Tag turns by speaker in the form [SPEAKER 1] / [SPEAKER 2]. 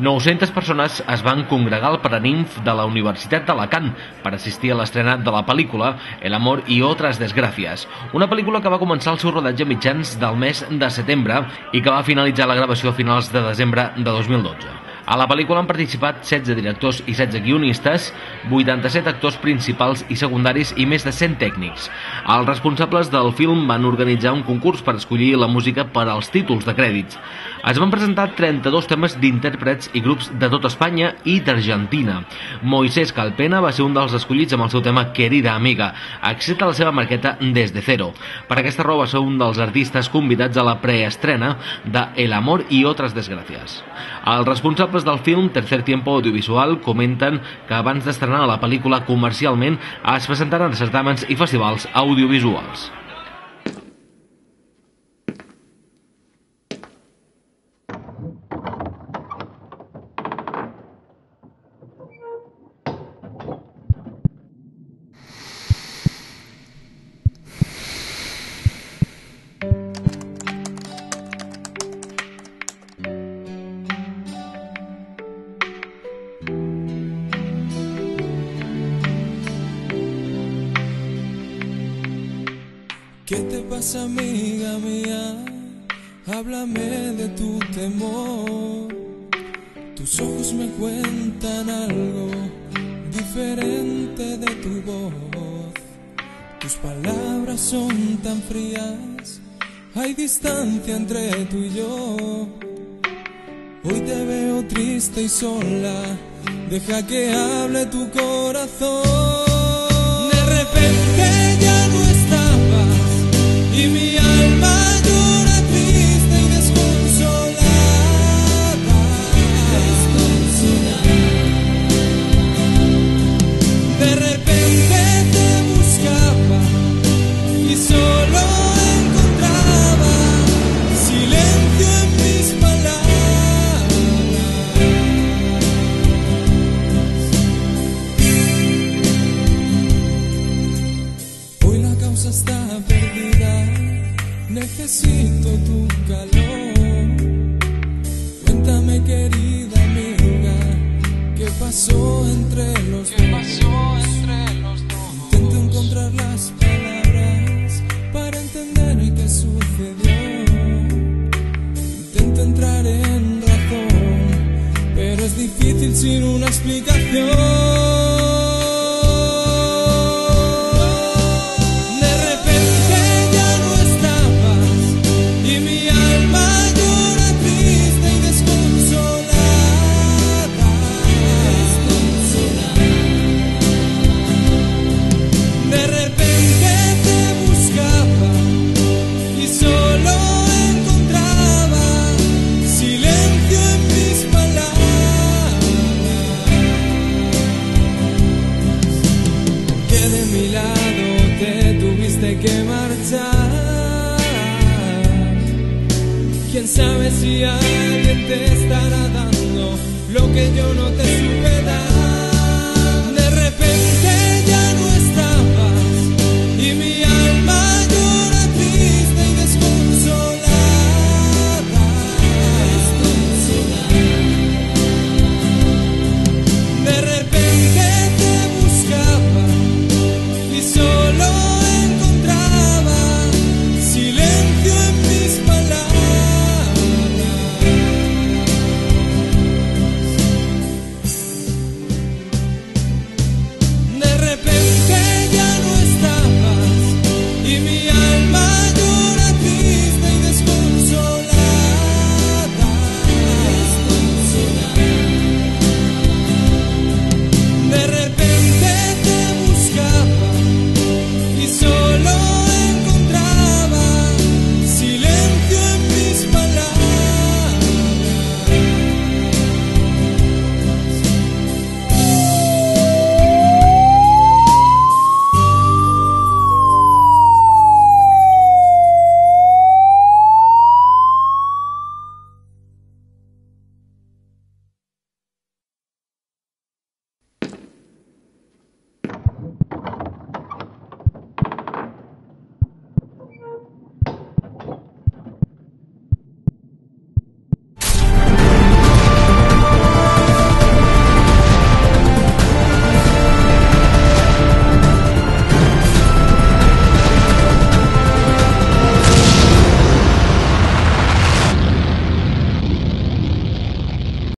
[SPEAKER 1] 900 persones es van congregar al Paraninf de la Universitat d'Alacant per assistir a l'estrena de la pel·lícula El amor y otras desgracias, una pel·lícula que va començar el seu rodatge a mitjans del mes de setembre i que va finalitzar la gravació a finals de desembre de 2012. A la pel·lícula han participat 16 directors i 16 guionistes, 87 actors principals i secundaris i més de 100 tècnics. Els responsables del film van organitzar un concurs per escollir la música per als títols de crèdits. Es van presentar 32 temes d'intèrprets i grups de tot Espanya i d'Argentina. Moisés Calpena va ser un dels escollits amb el seu tema Querida Amiga, excepte la seva marqueta Desde Cero. Per aquesta raó va ser un dels artistes convidats a la preestrena de El amor y otras desgracias. Els responsables del film Tercer Tiempo Audiovisual comenten que abans d'estrenar la pel·lícula comercialment es presentaran a certàmens i festivals audiovisuals.
[SPEAKER 2] ¿Qué te pasa, amiga mía? Háblame de tu temor. Tus ojos me cuentan algo diferente de tu voz. Tus palabras son tan frías, hay distancia entre tú y yo. Hoy te veo triste y sola, deja que hable tu corazón. De repente ya no estabas y mi alma llora triste y desconsolada. De repente te buscaba y solo encontraba silencio en mis palabras. Hoy la causa está perdida, necesito tu calor. Cuéntame, querida amiga, ¿qué pasó entre los dos? Intento encontrar las palabras para entender qué sucedió. Intento entrar en razón, pero es difícil sin una explicación. Que marchar, quién sabe si alguien te estará dando lo que yo no te supe dar.